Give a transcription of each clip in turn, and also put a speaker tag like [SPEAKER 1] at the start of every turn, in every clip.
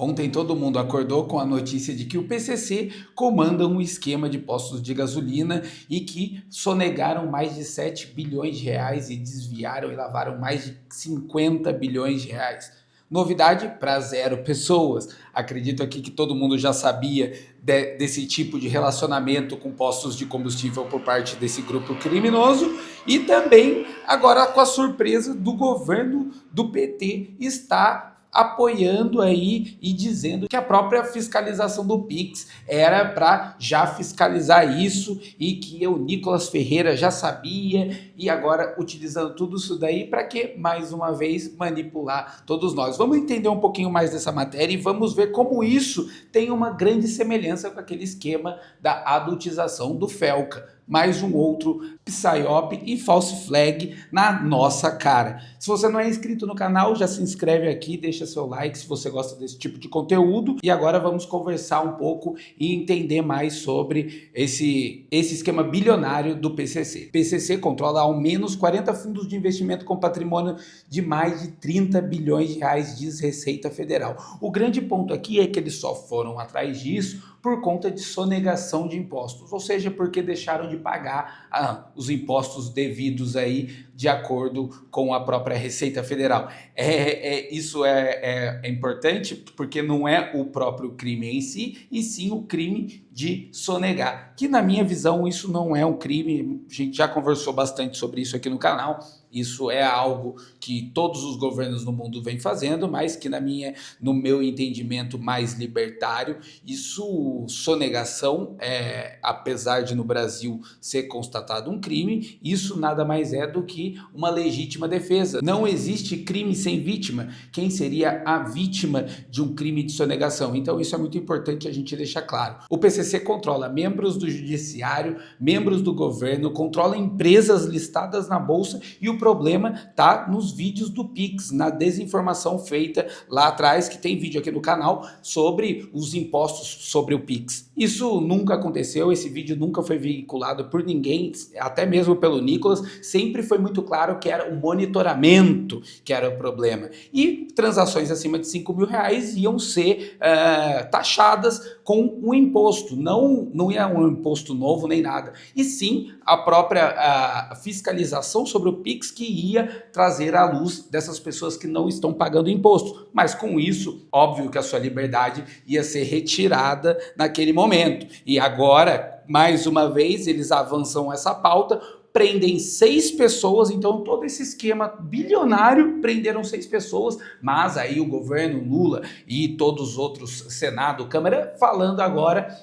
[SPEAKER 1] Ontem todo mundo acordou com a notícia de que o PCC comanda um esquema de postos de gasolina e que sonegaram mais de 7 bilhões de reais e desviaram e lavaram mais de 50 bilhões de reais. Novidade para zero pessoas. Acredito aqui que todo mundo já sabia desse tipo de relacionamento com postos de combustível por parte desse grupo criminoso e também agora com a surpresa do governo do PT está apoiando aí e dizendo que a própria fiscalização do Pix era para já fiscalizar isso e que o Nicolas Ferreira já sabia e agora utilizando tudo isso daí para que, mais uma vez, manipular todos nós. Vamos entender um pouquinho mais dessa matéria e vamos ver como isso tem uma grande semelhança com aquele esquema da adultização do Felca. Mais um outro psyop e false flag na nossa cara. Se você não é inscrito no canal, já se inscreve aqui, deixa seu like se você gosta desse tipo de conteúdo. E agora vamos conversar um pouco e entender mais sobre esse esquema bilionário do PCC. O PCC controla ao menos 40 fundos de investimento com patrimônio de mais de 30 bilhões de reais, diz Receita Federal. O grande ponto aqui é que eles só foram atrás disso por conta de sonegação de impostos, ou seja, porque deixaram de pagar os impostos devidos aí de acordo com a própria Receita Federal. Isso é importante porque não é o próprio crime em si, e sim o crime de sonegar, que na minha visão isso não é um crime, a gente já conversou bastante sobre isso aqui no canal, isso é algo que todos os governos no mundo vêm fazendo, mas que no meu entendimento mais libertário, sonegação, apesar de no Brasil ser constatado um crime, isso nada mais é do que uma legítima defesa. Não existe crime sem vítima. Quem seria a vítima de um crime de sonegação? Então isso é muito importante a gente deixar claro. O PCC controla membros do judiciário, membros do governo, controla empresas listadas na bolsa e o problema tá nos vídeos do Pix, na desinformação feita lá atrás, que tem vídeo aqui no canal sobre os impostos sobre o Pix. Isso nunca aconteceu, esse vídeo nunca foi veiculado por ninguém, até mesmo pelo Nicolas, sempre foi muito claro que era o monitoramento que era o problema. E transações acima de 5 mil reais iam ser taxadas com um imposto, não é um imposto novo nem nada, e sim a própria fiscalização sobre o Pix que ia trazer à luz dessas pessoas que não estão pagando imposto. Mas com isso, óbvio que a sua liberdade ia ser retirada naquele momento. E agora, mais uma vez, eles avançam essa pauta, prendem 6 pessoas, então todo esse esquema bilionário prenderam 6 pessoas, mas aí o governo Lula e todos os outros, Senado, Câmara, falando agora,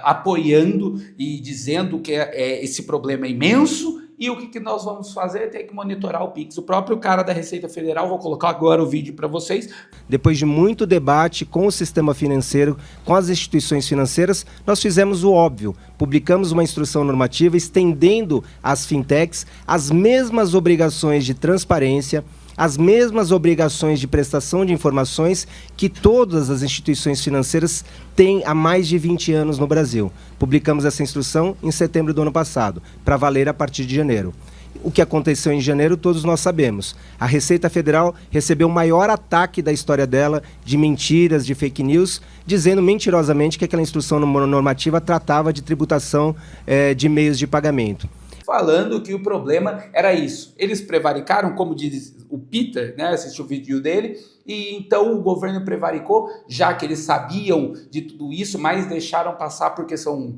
[SPEAKER 1] apoiando e dizendo que esse problema é imenso. E o que nós vamos fazer é ter que monitorar o Pix. O próprio cara da Receita Federal, vou colocar agora o vídeo para vocês.
[SPEAKER 2] Depois de muito debate com o sistema financeiro, com as instituições financeiras, nós fizemos o óbvio. Publicamos uma instrução normativa estendendo às fintechs as mesmas obrigações de transparência, as mesmas obrigações de prestação de informações que todas as instituições financeiras têm há mais de 20 anos no Brasil. Publicamos essa instrução em setembro do ano passado, para valer a partir de janeiro. O que aconteceu em janeiro todos nós sabemos. A Receita Federal recebeu o maior ataque da história dela de mentiras, de fake news, dizendo mentirosamente que aquela instrução normativa tratava de tributação de meios de pagamento.
[SPEAKER 1] Falando que o problema era isso. Eles prevaricaram, como diz o Peter, né, assistiu o vídeo dele, e então o governo prevaricou, já que eles sabiam de tudo isso, mas deixaram passar porque são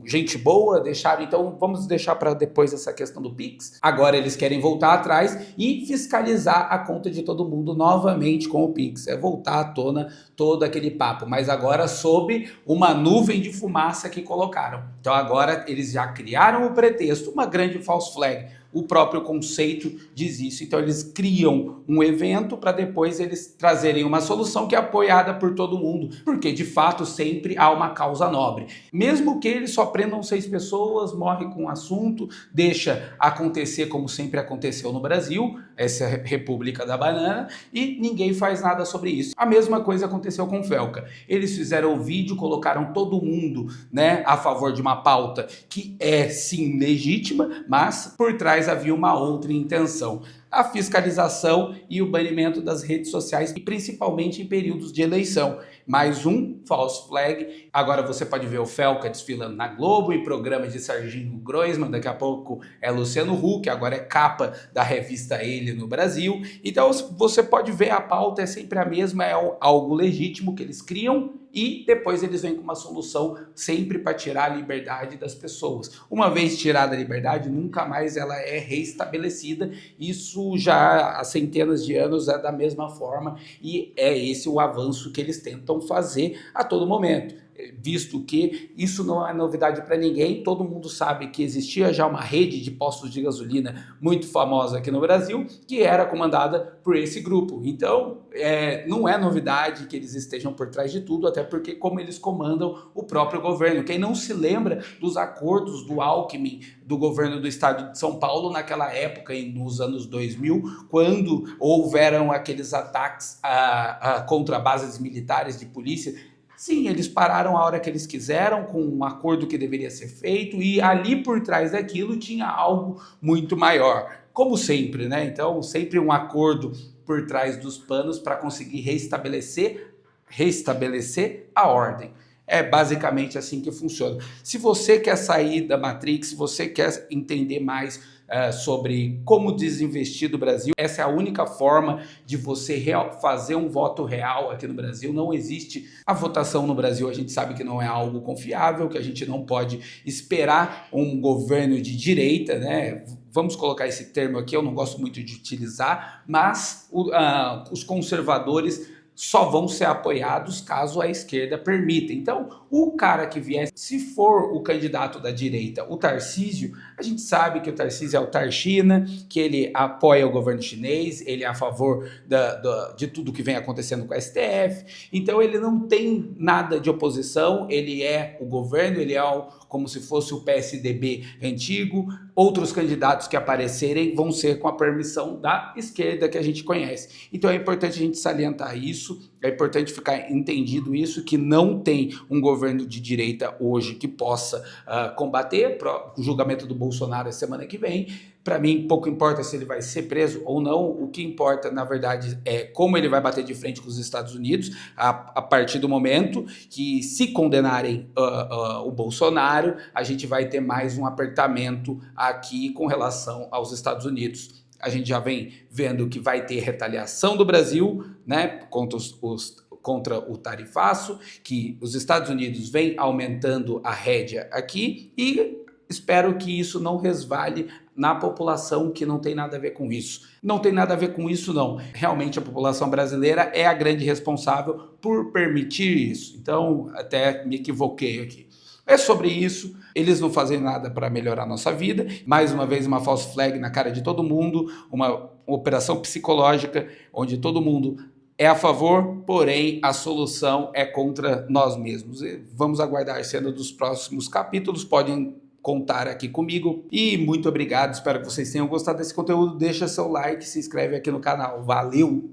[SPEAKER 1] gente boa, deixaram, então vamos deixar para depois essa questão do Pix. Agora eles querem voltar atrás e fiscalizar a conta de todo mundo novamente com o Pix. É voltar à tona todo aquele papo, mas agora sob uma nuvem de fumaça que colocaram. Então agora eles já criaram o pretexto, uma grande false flag. O próprio conceito diz isso. Então eles criam um evento para depois eles trazerem uma solução que é apoiada por todo mundo, porque de fato sempre há uma causa nobre. Mesmo que eles só prendam 6 pessoas, morre com o assunto, deixa acontecer como sempre aconteceu no Brasil, essa República da Banana, e ninguém faz nada sobre isso. A mesma coisa aconteceu com o Felca. Eles fizeram o vídeo, colocaram todo mundo, né, a favor de uma pauta que é sim legítima, mas por trás havia uma outra intenção. a fiscalização e o banimento das redes sociais, e principalmente em períodos de eleição. Mais um false flag. Agora você pode ver o Felca desfilando na Globo, em programas de Serginho Groisman, daqui a pouco é Luciano Huck, agora é capa da revista Ele no Brasil. Então você pode ver, a pauta é sempre a mesma, é algo legítimo que eles criam e depois eles vêm com uma solução sempre para tirar a liberdade das pessoas. Uma vez tirada a liberdade, nunca mais ela é reestabelecida. Isso já há centenas de anos é da mesma forma e é esse o avanço que eles tentam fazer a todo momento. Visto que isso não é novidade para ninguém, todo mundo sabe que existia já uma rede de postos de gasolina muito famosa aqui no Brasil, que era comandada por esse grupo. Então, não é novidade que eles estejam por trás de tudo, até porque como eles comandam o próprio governo. Quem não se lembra dos acordos do Alckmin, do governo do estado de São Paulo, naquela época, nos anos 2000, quando houveram aqueles ataques contra bases militares de polícia. Sim, eles pararam a hora que eles quiseram, com um acordo que deveria ser feito, e ali por trás daquilo tinha algo muito maior. Como sempre, né? Então, sempre um acordo por trás dos panos para conseguir restabelecer a ordem. É basicamente assim que funciona. Se você quer sair da Matrix, se você quer entender mais sobre como desinvestir do Brasil, essa é a única forma de você fazer um voto real aqui no Brasil. Não existe a votação no Brasil, a gente sabe que não é algo confiável, que a gente não pode esperar um governo de direita, né? Vamos colocar esse termo aqui, eu não gosto muito de utilizar, mas os conservadores só vão ser apoiados caso a esquerda permita. Então, o cara que vier, se for o candidato da direita, o Tarcísio, a gente sabe que o Tarcísio é o Tarchina, que ele apoia o governo chinês, ele é a favor de tudo que vem acontecendo com a STF, então ele não tem nada de oposição, ele é o governo, ele é como se fosse o PSDB antigo. Outros candidatos que aparecerem vão ser com a permissão da esquerda que a gente conhece. Então é importante a gente salientar isso, é importante ficar entendido isso, que não tem um governo de direita hoje que possa combater. O julgamento do Bolsonaro é semana que vem. Para mim, pouco importa se ele vai ser preso ou não, o que importa, na verdade, é como ele vai bater de frente com os Estados Unidos a partir do momento que, se condenarem o Bolsonaro, a gente vai ter mais um apertamento aqui com relação aos Estados Unidos. A gente já vem vendo que vai ter retaliação do Brasil, né, contra o tarifaço, que os Estados Unidos vêm aumentando a rédea aqui e espero que isso não resvale na população que não tem nada a ver com isso. Não tem nada a ver com isso, não. Realmente a população brasileira é a grande responsável por permitir isso. Então, até me equivoquei aqui. É sobre isso, eles não fazem nada para melhorar a nossa vida. Mais uma vez, uma false flag na cara de todo mundo, uma operação psicológica onde todo mundo é a favor, porém a solução é contra nós mesmos. Vamos aguardar a cena dos próximos capítulos, podem contar aqui comigo. E muito obrigado, espero que vocês tenham gostado desse conteúdo. Deixa seu like, se inscreve aqui no canal. Valeu!